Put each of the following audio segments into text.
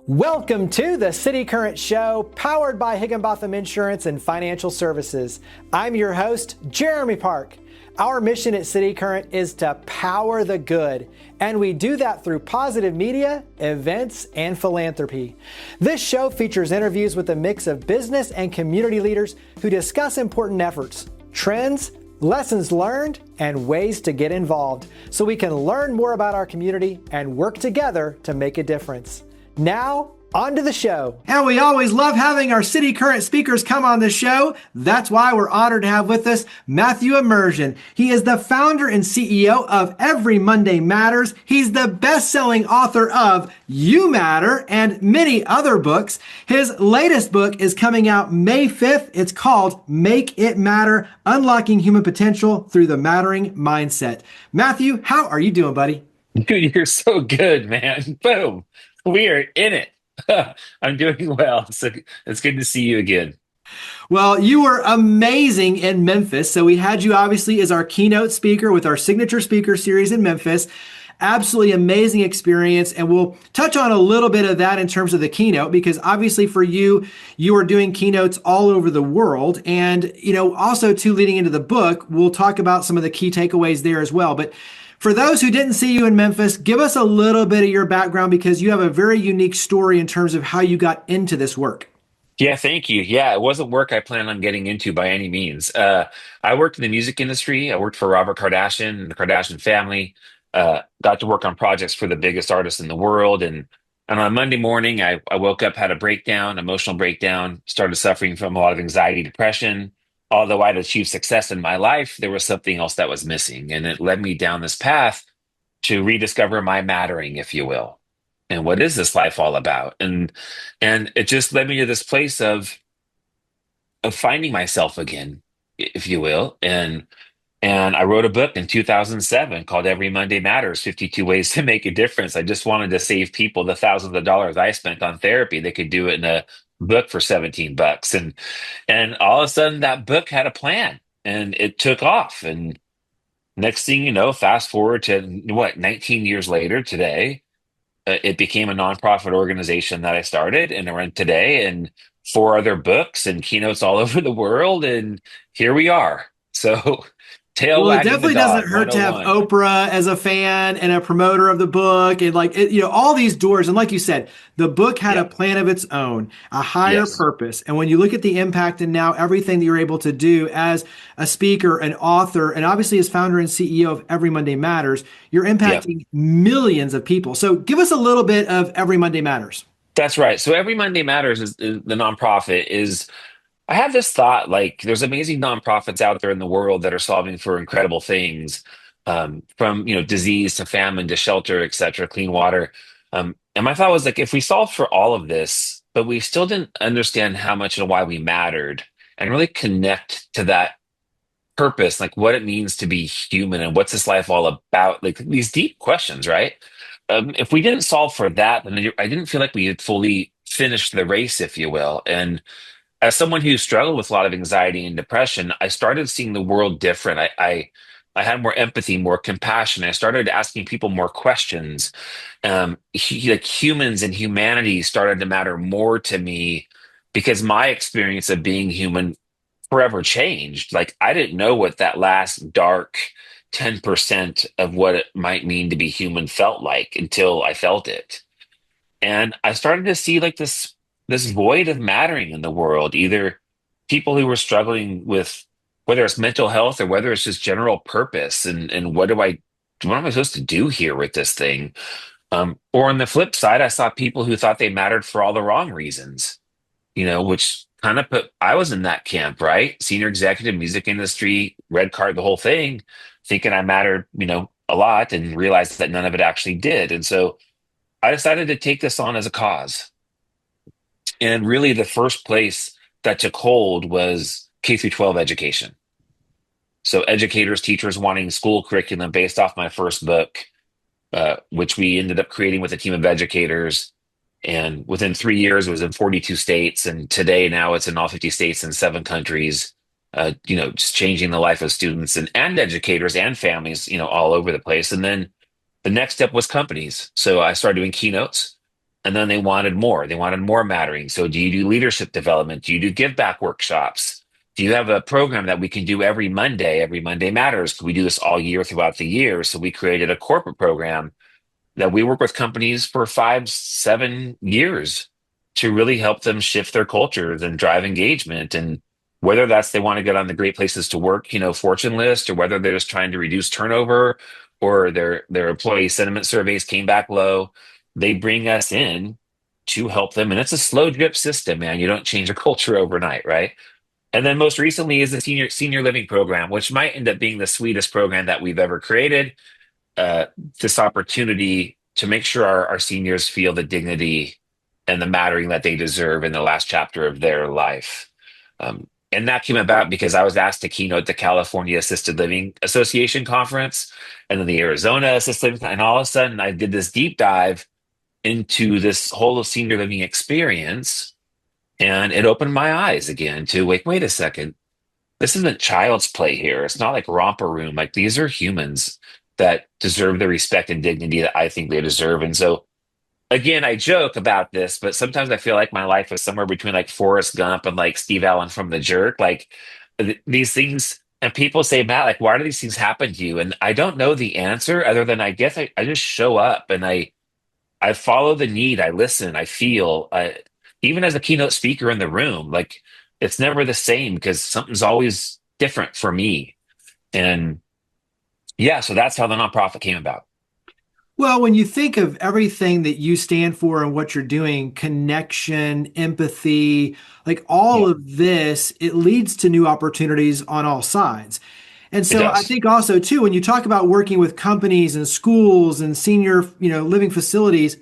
Welcome to the City Current Show, powered by Higginbotham Insurance and Financial Services. I'm your host, Jeremy Park. Our mission at City Current is to power the good, and we do that through positive media, events, and philanthropy. This show features interviews with a mix of business and community leaders who discuss important efforts, trends, lessons learned, and ways to get involved so we can learn more about our community and work together to make a difference. Now, on to the show. And we always love having our City Current speakers come on the show. That's why we're honored to have with us Matthew Emerzian. He is the founder and CEO of Every Monday Matters. He's the best-selling author of You Matter and many other books. His latest book is coming out May 5th. It's called Make It Matter, Unlocking Human Potential Through the Mattering Mindset. Matthew, how are you doing, buddy? Dude, you're so good, man. Boom. We are in it. I'm doing well. So it's good to see you again. Well, you were amazing in Memphis. So we had you obviously as our keynote speaker with our signature speaker series in Memphis. Absolutely amazing experience. And we'll touch on a little bit of that in terms of the keynote, because obviously for you, you are doing keynotes all over the world. And, also too, leading into the book, we'll talk about some of the key takeaways there as well. But for those who didn't see you in Memphis, give us a little bit of your background, because you have a very unique story in terms of how you got into this work. Yeah, thank you. Yeah, it wasn't work I planned on getting into by any means. I worked in the music industry. I worked for Robert Kardashian and the Kardashian family. Got to work on projects for the biggest artists in the world. And on Monday morning, I woke up, had a breakdown, emotional breakdown, started suffering from a lot of anxiety, depression. Although I'd achieved success in my life, there was something else that was missing. And it led me down this path to rediscover my mattering, if you will. And what is this life all about? And it just led me to this place of finding myself again, if you will. And I wrote a book in 2007 called Every Monday Matters, 52 Ways to Make a Difference. I just wanted to save people the thousands of dollars I spent on therapy. They could do it in a book for 17 bucks. And all of a sudden that book had a plan and it took off. And next thing you know, fast forward to 19 years later today, it became a nonprofit organization that I started and I run today, and 4 other books and keynotes all over the world. And here we are. So tail Well, it wagging the definitely dog, doesn't hurt to have 101. Oprah as a fan and a promoter of the book, and all these doors. And like you said, the book had a Yep. plan of its own, a higher Yes. purpose. And when you look at the impact and now everything that you're able to do as a speaker, an author, and obviously as founder and CEO of Every Monday Matters, you're Yep. impacting millions of people. So give us a little bit of Every Monday Matters. That's right. So Every Monday Matters is the nonprofit is I have this thought, like there's amazing nonprofits out there in the world that are solving for incredible things, from disease to famine to shelter, et cetera, clean water. And my thought was like, if we solved for all of this, but we still didn't understand how much and why we mattered, and really connect to that purpose, like what it means to be human and what's this life all about, like these deep questions, right? If we didn't solve for that, then I didn't feel like we had fully finished the race, if you will. And as someone who struggled with a lot of anxiety and depression, I started seeing the world different. I had more empathy, more compassion. I started asking people more questions. Like humans and humanity started to matter more to me because my experience of being human forever changed. Like I didn't know what that last dark 10% of what it might mean to be human felt like until I felt it. And I started to see like this void of mattering in the world, either people who were struggling with whether it's mental health or whether it's just general purpose and what am I supposed to do here with this thing? Or on the flip side, I saw people who thought they mattered for all the wrong reasons, which kind of I was in that camp, right? Senior executive, music industry, red card, the whole thing, thinking I mattered, a lot, and realized that none of it actually did. And so I decided to take this on as a cause. And really, the first place that took hold was K through 12 education. So, educators, teachers wanting school curriculum based off my first book, which we ended up creating with a team of educators. And within 3 years, it was in 42 states. And today, now it's in all 50 states and 7 countries, just changing the life of students and educators and families, all over the place. And then the next step was companies. So I started doing keynotes. And then they wanted more. They wanted more mattering. So do you do leadership development? Do you do give back workshops? Do you have a program that we can do every Monday? Every Monday matters. Could we do this all year throughout the year? So we created a corporate program that we work with companies for 5, 7 years to really help them shift their cultures and drive engagement. And whether that's they want to get on the great places to work, fortune list, or whether they're just trying to reduce turnover or their employee sentiment surveys came back low, they bring us in to help them. And it's a slow drip system, man. You don't change a culture overnight, right? And then most recently is the senior living program, which might end up being the sweetest program that we've ever created. uh, this opportunity to make sure our seniors feel the dignity and the mattering that they deserve in the last chapter of their life. And that came about because I was asked to keynote the California Assisted Living Association conference and then the Arizona Assisted Living. And all of a sudden, I did this deep dive into this whole senior living experience. And it opened my eyes again to wait a second. This isn't child's play here. It's not like romper room. Like these are humans that deserve the respect and dignity that I think they deserve. And so, again, I joke about this, but sometimes I feel like my life is somewhere between like Forrest Gump and like Steve Allen from The Jerk. Like these things, and people say, Matt, like, why do these things happen to you? And I don't know the answer other than I guess I just show up and I follow the need. I listen. I feel. Even as a keynote speaker in the room, like it's never the same because something's always different for me. And yeah, so that's how the nonprofit came about. Well, when you think of everything that you stand for and what you're doing, connection, empathy, like all Yeah, of this, it leads to new opportunities on all sides. And it so I does. think also too, when you talk about working with companies and schools and senior, living facilities,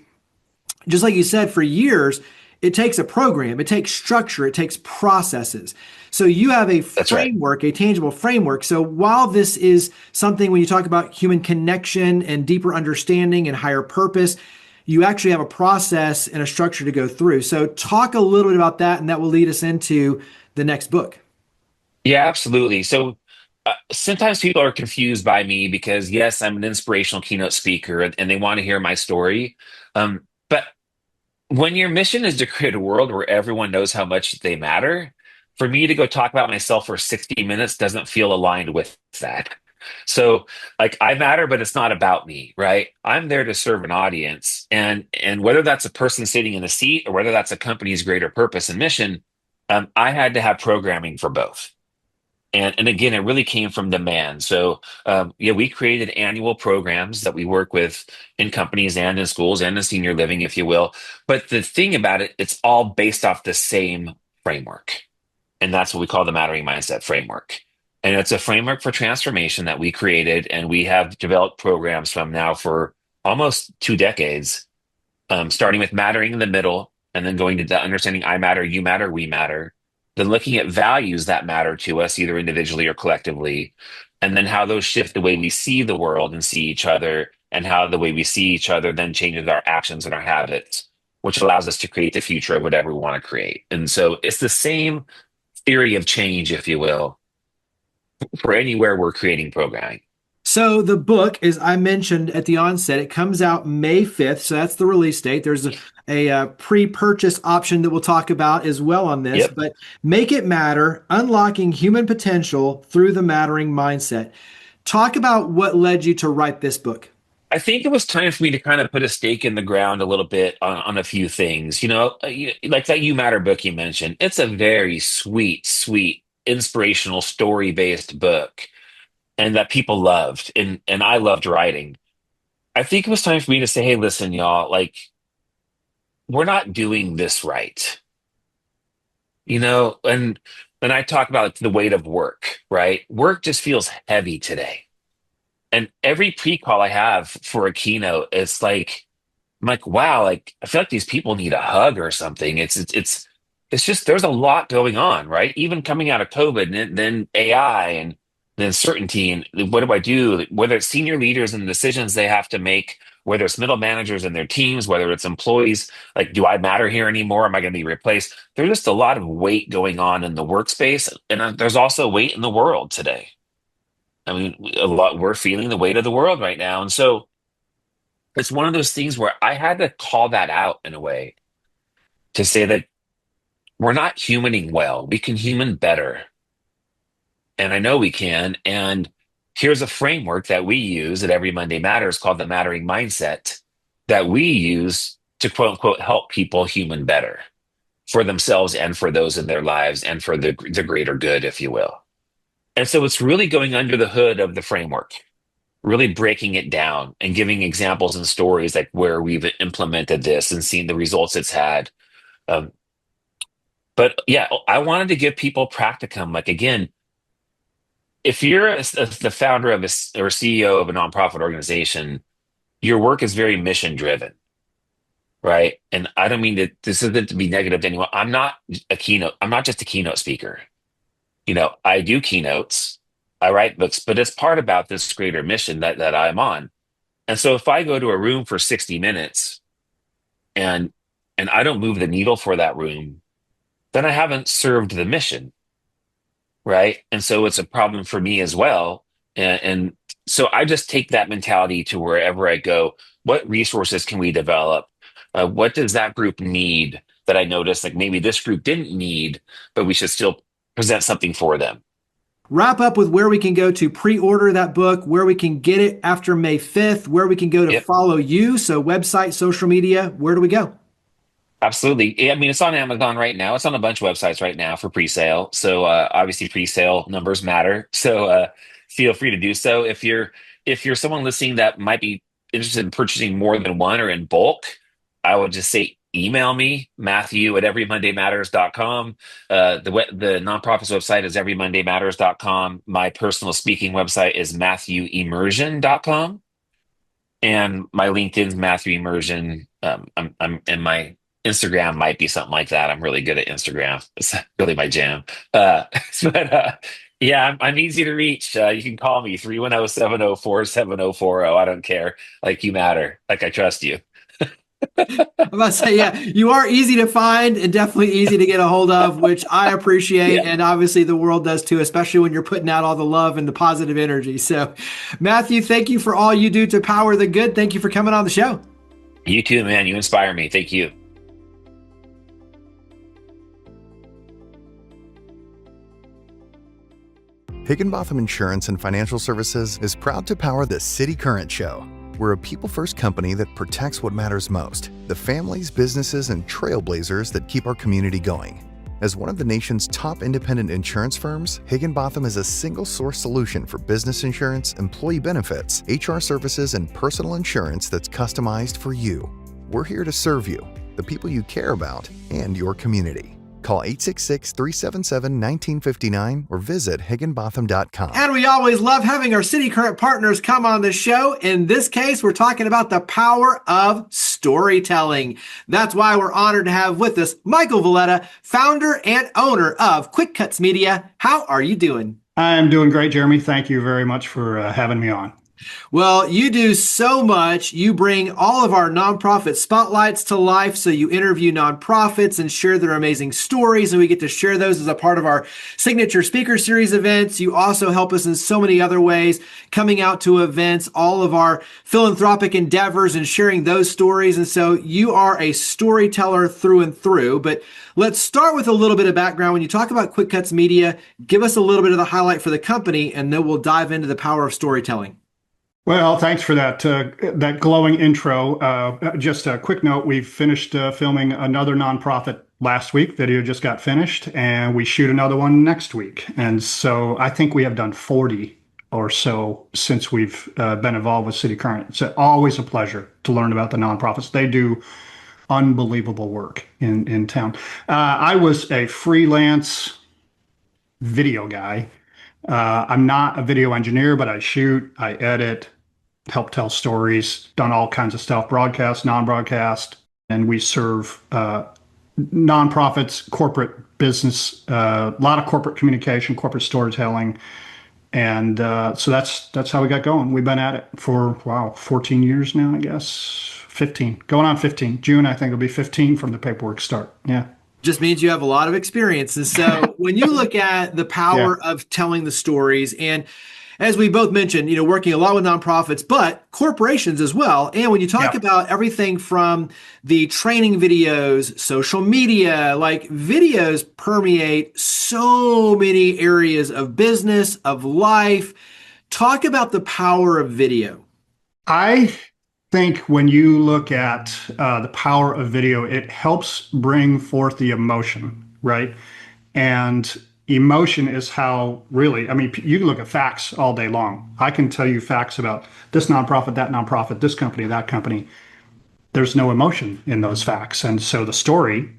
just like you said, for years, it takes a program, it takes structure, it takes processes. So you have a That's right. framework, a tangible framework. So while this is something when you talk about human connection and deeper understanding and higher purpose, you actually have a process and a structure to go through. So talk a little bit about that, and that will lead us into the next book. Yeah, absolutely. So sometimes people are confused by me because, yes, I'm an inspirational keynote speaker and they want to hear my story. But when your mission is to create a world where everyone knows how much they matter, for me to go talk about myself for 60 minutes doesn't feel aligned with that. So, like, I matter, but it's not about me, right? I'm there to serve an audience, and whether that's a person sitting in a seat or whether that's a company's greater purpose and mission, I had to have programming for both. And again, it really came from demand. So yeah, we created annual programs that we work with in companies and in schools and in senior living, if you will. But the thing about it, it's all based off the same framework. And that's what we call the Mattering Mindset framework. And it's a framework for transformation that we created, and we have developed programs from now for almost 2 decades, starting with mattering in the middle, and then going to the understanding I matter, you matter, we matter, then looking at values that matter to us, either individually or collectively, and then how those shift the way we see the world and see each other, and how the way we see each other then changes our actions and our habits, which allows us to create the future of whatever we want to create. And so it's the same theory of change, if you will, for anywhere we're creating programming. So the book, as I mentioned at the onset, it comes out May 5th. So that's the release date. There's a pre-purchase option that we'll talk about as well on this. Yep. But Make It Matter, Unlocking Human Potential Through the Mattering Mindset. Talk about what led you to write this book. I think it was time for me to kind of put a stake in the ground a little bit on a few things. Like that You Matter book you mentioned. It's a very sweet, sweet, inspirational, story-based book, and that people loved, and I loved writing. I think it was time for me to say, hey, listen, y'all, like we're not doing this right, and I talk about like, the weight of work, right? Work just feels heavy today. And every pre-call I have for a keynote, it's like I'm like, wow, like I feel like these people need a hug or something. It's just there's a lot going on, right? Even coming out of COVID and then AI and the uncertainty and what do I do? Whether it's senior leaders and the decisions they have to make, whether it's middle managers and their teams, whether it's employees, like, do I matter here anymore? Am I going to be replaced? There's just a lot of weight going on in the workspace, and there's also weight in the world today. I mean, a lot we're feeling the weight of the world right now, and so it's one of those things where I had to call that out in a way to say that we're not humaning well. We can human better. And I know we can. And here's a framework that we use at Every Monday Matters called the Mattering Mindset that we use to quote unquote help people human better for themselves and for those in their lives and for the greater good, if you will. And so it's really going under the hood of the framework, really breaking it down and giving examples and stories like where we've implemented this and seen the results it's had. Um, but yeah, I wanted to give people practicum. Like, again, if you're the founder of or CEO of a nonprofit organization, your work is very mission driven, right? And I don't mean that this isn't to be negative to anyone. I'm not I'm not just a keynote speaker. I do keynotes, I write books, but it's part about this greater mission that I'm on. And so if I go to a room for 60 minutes and I don't move the needle for that room, then I haven't served the mission, right? And so it's a problem for me as well. And so I just take that mentality to wherever I go. What resources can we develop? What does that group need that I noticed like maybe this group didn't need, but we should still present something for them? Wrap up with where we can go to pre-order that book, where we can get it after May 5th, where we can go to Yep. follow you. So website, social media, where do we go? Absolutely. I mean, it's on Amazon right now. It's on a bunch of websites right now for pre-sale. So obviously pre-sale numbers matter. So feel free to do so. If you're someone listening that might be interested in purchasing more than one or in bulk, I would just say email me, Matthew at everymondaymatters.com. The nonprofit's website is everymondaymatters.com. My personal speaking website is MatthewEmerzian.com. And my LinkedIn's Matthew Emerzian. And my Instagram might be something like that. I'm really good at Instagram. It's really my jam. But yeah, I'm easy to reach. You can call me 310-704-7040. I don't care. Like, you matter. Like, I trust you. I'm about to say, yeah, you are easy to find and definitely easy to get a hold of, which I appreciate. Yeah. And obviously the world does too, especially when you're putting out all the love and the positive energy. So Matthew, thank you for all you do to power the good. Thank you for coming on the show. You too, man. You inspire me. Thank you. Higginbotham Insurance and Financial Services is proud to power the cityCURRENT Show. We're a people-first company that protects what matters most, the families, businesses, and trailblazers that keep our community going. As one of the nation's top independent insurance firms, Higginbotham is a single-source solution for business insurance, employee benefits, HR services, and personal insurance that's customized for you. We're here to serve you, the people you care about, and your community. Call 866-377-1959 or visit higginbotham.com. And we always love having our cityCURRENT partners come on the show. In this case, we're talking about the power of storytelling. That's why we're honored to have with us Michael Valletta, founder and owner of Quick Cuts Media. How are you doing? I'm doing great, Jeremy. Thank you very much for having me on. Well, you do so much. You bring all of our nonprofit spotlights to life. So you interview nonprofits and share their amazing stories, and we get to share those as a part of our signature speaker series events. You also help us in so many other ways, coming out to events, all of our philanthropic endeavors and sharing those stories. And so you are a storyteller through and through. But let's start with a little bit of background. When you talk about Quick Cuts Media, give us a little bit of the highlight for the company, and then we'll dive into the power of storytelling. Well, thanks for that glowing intro. Just a quick note, we finished filming another nonprofit last week. Video just got finished, and we shoot another one next week. And so I think we have done 40 or so since we've been involved with cityCURRENT. It's always a pleasure to learn about the nonprofits. They do unbelievable work in town. I was a freelance video guy. I'm not a video engineer, but I shoot, I edit, help tell stories, done all kinds of stuff, broadcast, non-broadcast, and we serve nonprofits, corporate business, a lot of corporate communication, corporate storytelling. And so that's how we got going. We've been at it for, 14 years now, I guess, 15, going on 15. June, I think it'll be 15 from the paperwork start. Yeah. Just means you have a lot of experiences. So when you look at the power of telling the stories, and as we both mentioned, working a lot with nonprofits, but corporations as well. And when you talk about everything from the training videos, social media, like videos permeate so many areas of business, of life. Talk about the power of video. I think when you look at the power of video, it helps bring forth the emotion, right? And emotion is how really, I mean, you can look at facts all day long. I can tell you facts about this nonprofit, that nonprofit, this company, that company. There's no emotion in those facts. And so the story,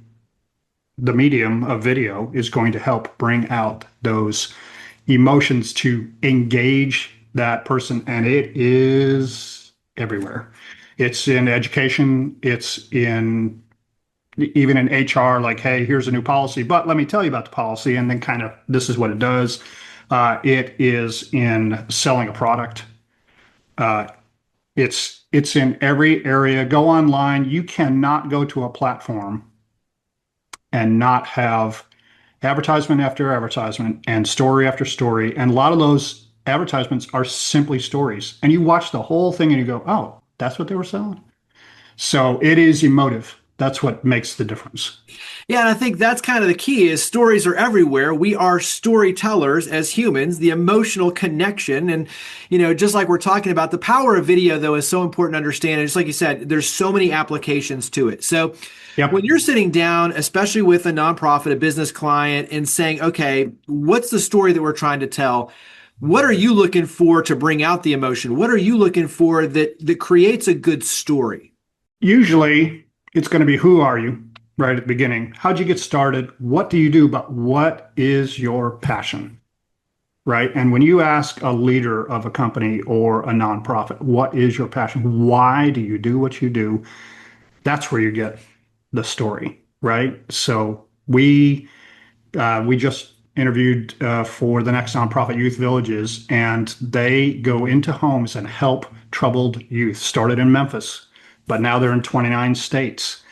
the medium of video, is going to help bring out those emotions to engage that person. And it is everywhere. It's in education. It's in even in HR, like, hey, here's a new policy, but let me tell you about the policy. And then kind of, this is what it does. It is in selling a product. It's in every area. Go online. You cannot go to a platform and not have advertisement after advertisement and story after story. And a lot of those advertisements are simply stories. And you watch the whole thing and you go, oh, that's what they were selling. So it is emotive. That's what makes the difference. Yeah, and I think that's kind of the key is stories are everywhere. We are storytellers as humans, the emotional connection. And, just like we're talking about, the power of video, though, is so important to understand. And just like you said, there's so many applications to it. So when you're sitting down, especially with a nonprofit, a business client, and saying, okay, what's the story that we're trying to tell? What are you looking for to bring out the emotion? What are you looking for that creates a good story? Usually, it's going to be, who are you, right at the beginning? How'd you get started? What do you do? But what is your passion, right? And when you ask a leader of a company or a nonprofit, what is your passion? Why do you do what you do? That's where you get the story, right? So we just interviewed for the next nonprofit, Youth Villages, and they go into homes and help troubled youth. Started in Memphis, but now they're in 29 states.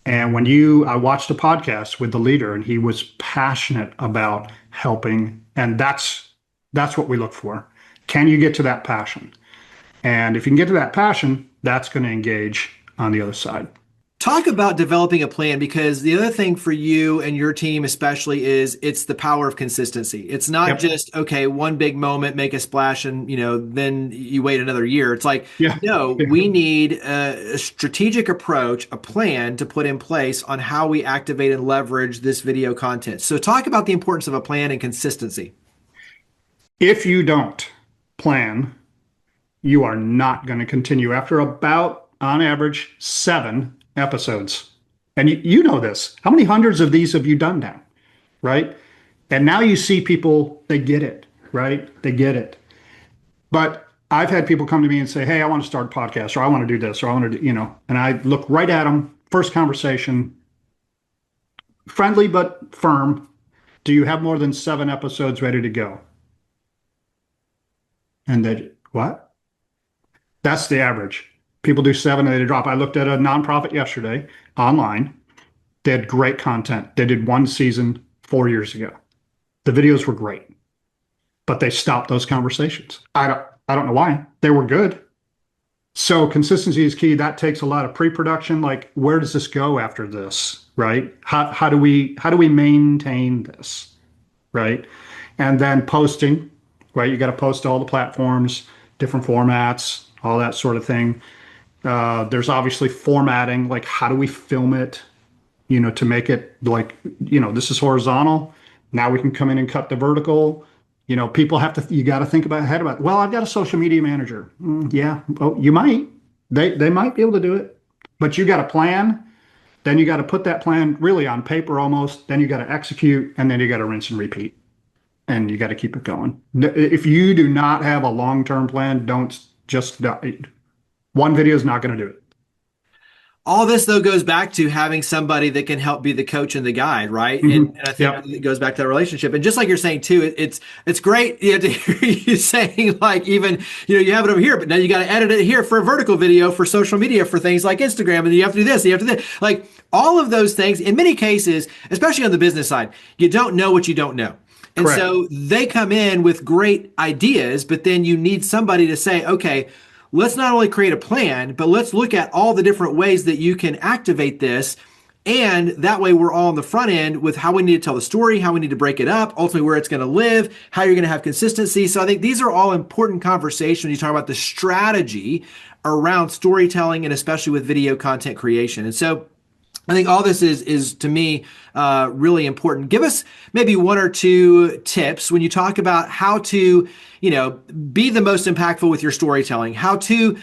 And I watched a podcast with the leader, and he was passionate about helping. And that's what we look for. Can you get to that passion? And if you can get to that passion, that's going to engage on the other side. Talk about developing a plan, because the other thing for you and your team especially is it's the power of consistency. It's not just, okay, one big moment, make a splash, and then you wait another year. It's like, we need a strategic approach, a plan to put in place on how we activate and leverage this video content. So talk about the importance of a plan and consistency. If you don't plan, you are not going to continue after about, on average, 7 episodes. And you know this. How many hundreds of these have you done now? Right? And now you see people, they get it, right? They get it. But I've had people come to me and say, hey, I want to start a podcast, or I want to do this, or I want to do, and I look right at them, first conversation, friendly but firm. Do you have more than 7 episodes ready to go? And they, what? That's the average. People do 7 and they drop. I looked at a nonprofit yesterday online. They had great content. They did 1 season 4 years ago. The videos were great, but they stopped those conversations. I don't know why. They were good. So consistency is key. That takes a lot of pre-production. Like, where does this go after this, right? How do we maintain this, right? And then posting, right? You got to post to all the platforms, different formats, all that sort of thing. There's obviously formatting, like how do we film it, to make it like, this is horizontal. Now we can come in and cut the vertical. People have to, you got to think ahead about, well, I've got a social media manager. Yeah. Oh, you might, they might be able to do it, but you got a plan. Then you got to put that plan really on paper almost. Then you got to execute, and then you got to rinse and repeat, and you got to keep it going. If you do not have a long-term plan, don't just, one video is not going to do it. All this, though, goes back to having somebody that can help be the coach and the guide, right? Mm-hmm. And I think it goes back to that relationship. And just like you're saying, too, it's great to hear you saying, like, even, you have it over here, but now you got to edit it here for a vertical video for social media, for things like Instagram, and you have to do this, you have to do this. Like, all of those things, in many cases, especially on the business side, you don't know what you don't know. And Correct. so they come in with great ideas, but then you need somebody to say, okay, let's not only create a plan, but let's look at all the different ways that you can activate this. And that way we're all on the front end with how we need to tell the story, how we need to break it up, ultimately where it's going to live, how you're going to have consistency. So I think these are all important conversations when you talk about the strategy around storytelling and especially with video content creation. And so I think all this is to me really important. Give us maybe one or two tips when you talk about how to, be the most impactful with your storytelling. How to,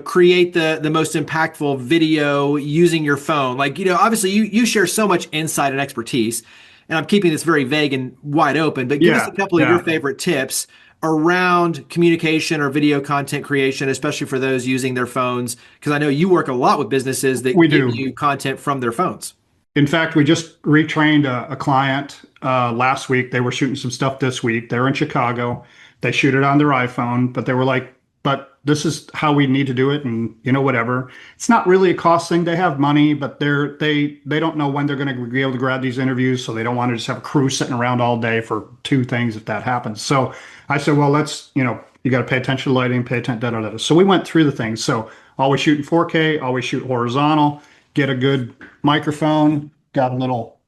create the most impactful video using your phone. Like, obviously you share so much insight and expertise, and I'm keeping this very vague and wide open. But give us a couple of your favorite tips around communication or video content creation, especially for those using their phones, because I know you work a lot with businesses that give you content from their phones. In fact, we just retrained a client last week. They were shooting some stuff this week. They're in Chicago. They shoot it on their iPhone, but they were like, but this is how we need to do it, and whatever. It's not really a cost thing. They have money, but they don't know when they're going to be able to grab these interviews, so they don't want to just have a crew sitting around all day for two things if that happens. So I said, well, let's, you got to pay attention to lighting, pay attention, da, da, da. So we went through the things. So always shoot in 4K, always shoot horizontal, get a good microphone, got a little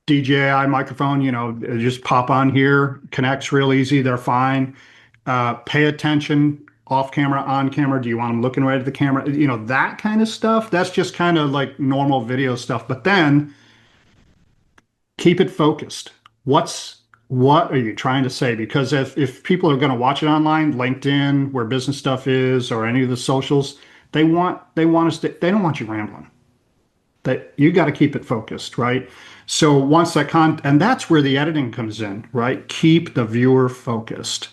DJI microphone, just pop on here, connects real easy. They're fine. Pay attention off camera, on camera. Do you want them looking right at the camera? That kind of stuff. That's just kind of like normal video stuff. But then keep it focused. What are you trying to say? Because if people are going to watch it online, LinkedIn, where business stuff is, or any of the socials, they don't want you rambling. That you got to keep it focused, right? So once and that's where the editing comes in, right? Keep the viewer focused.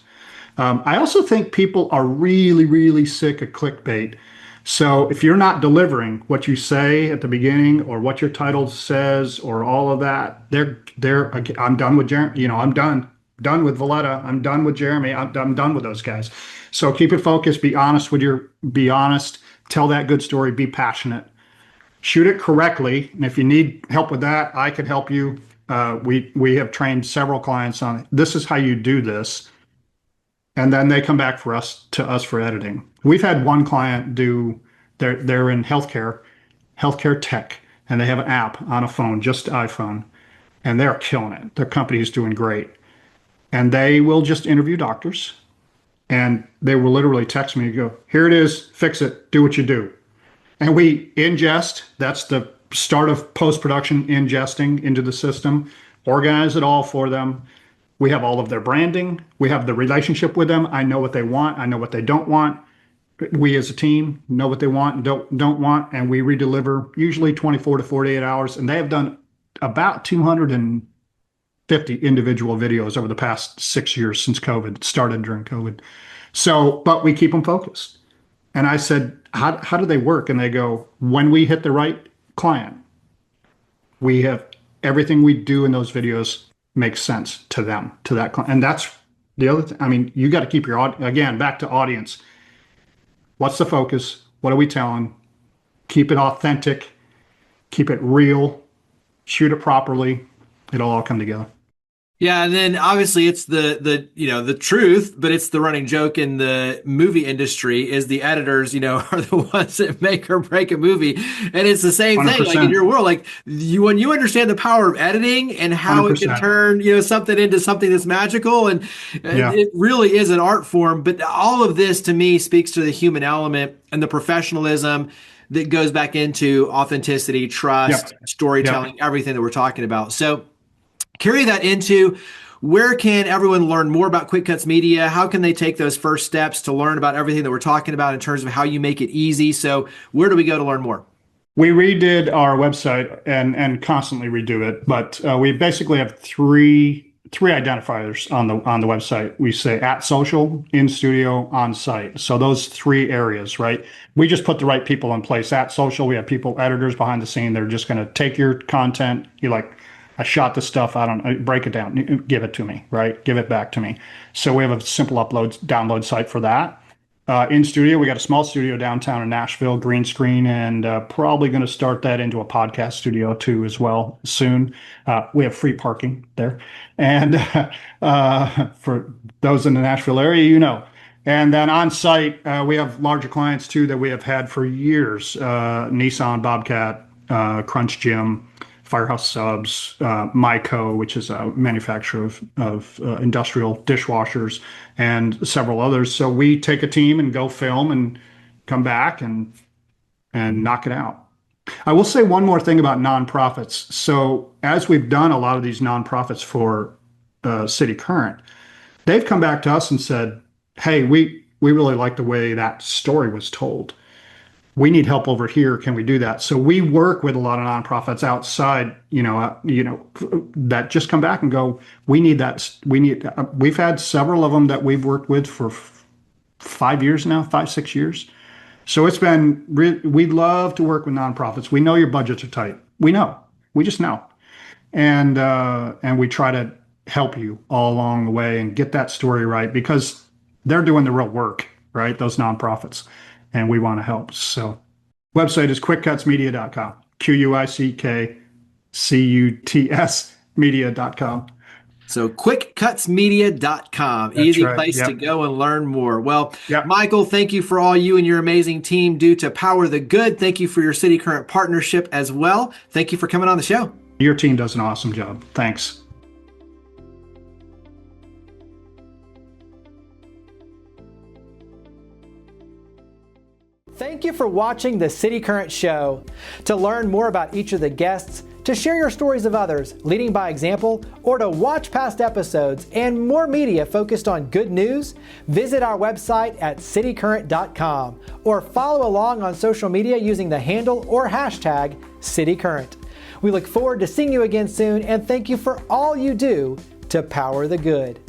I also think people are really, really sick of clickbait. So if you're not delivering what you say at the beginning or what your title says or all of that, I'm done with Jeremy. I'm done with Valletta. I'm done with Jeremy. I'm done with those guys. So keep it focused. Be honest. Tell that good story. Be passionate. Shoot it correctly. And if you need help with that, I can help you. We have trained several clients on it. This is how you do this. And then they come back to us for editing. We've had one client they're in healthcare tech, and they have an app on a phone, just iPhone, and they're killing it. Their company is doing great. And they will just interview doctors, and they will literally text me and go, here it is, fix it, do what you do. And we ingest, that's the start of post-production, ingesting into the system, organize it all for them. We have all of their branding. We have the relationship with them. I know what they want. I know what they don't want. We as a team know what they want and don't want, and we redeliver usually 24 to 48 hours. And they have done about 250 individual videos over the past 6 years since COVID started during COVID. So, but we keep them focused. And I said, how do they work? And they go, when we hit the right client, we have everything we do in those videos makes sense to them, to that client. And that's the other thing. I mean, you got to keep again, back to audience. What's the focus? What are we telling? Keep it authentic, keep it real, shoot it properly. It'll all come together. Yeah, and then obviously it's the truth, but it's the running joke in the movie industry is the editors, are the ones that make or break a movie. And it's the same 100%. thing, like in your world, like when you understand the power of editing and how 100%. It can turn, something into something that's magical, and it really is an art form. But all of this to me speaks to the human element and the professionalism that goes back into authenticity, trust, storytelling, everything that we're talking about. So carry that into where can everyone learn more about Quick Cuts Media? How can they take those first steps to learn about everything that we're talking about in terms of how you make it easy? So where do we go to learn more? We redid our website and constantly redo it, but we basically have three identifiers on the website. We say at social, in studio, on site. So those three areas, right? We just put the right people in place. At social, we have people, editors behind the scene. They're just going to take your content. I shot the stuff. Break it down, give it to me, right? Give it back to me. So we have a simple download site for that. in studio. We got a small studio downtown in Nashville, green screen, and probably going to start that into a podcast studio too as well soon. We have free parking there, and for those in the Nashville area, And then on site, we have larger clients too that we have had for years: Nissan, Bobcat, Crunch Gym, Firehouse Subs, Myco, which is a manufacturer of industrial dishwashers, and several others. So we take a team and go film and come back and knock it out. I will say one more thing about nonprofits. So as we've done a lot of these nonprofits for cityCURRENT, they've come back to us and said, "Hey, we really like the way that story was told. We need help over here. Can we do that?" So we work with a lot of nonprofits outside, that just come back and go, "We need that. We've had several of them that we've worked with for 5 years now, 5-6 years. So it's been, we love to work with nonprofits. We know your budgets are tight. We just know. And we try to help you all along the way and get that story right, because they're doing the real work, right? Those nonprofits. And we want to help. So website is quickcutsmedia.com, QUICKCUTS media.com. So quickcutsmedia.com, easy place to go and learn more. Well, Michael, thank you for all you and your amazing team do to power the good. Thank you for your cityCURRENT partnership as well. Thank you for coming on the show. Your team does an awesome job. Thanks. Thank you for watching the cityCURRENT show. To learn more about each of the guests, to share your stories of others, leading by example, or to watch past episodes and more media focused on good news, visit our website at citycurrent.com or follow along on social media using the handle or hashtag cityCURRENT. We look forward to seeing you again soon, and thank you for all you do to power the good.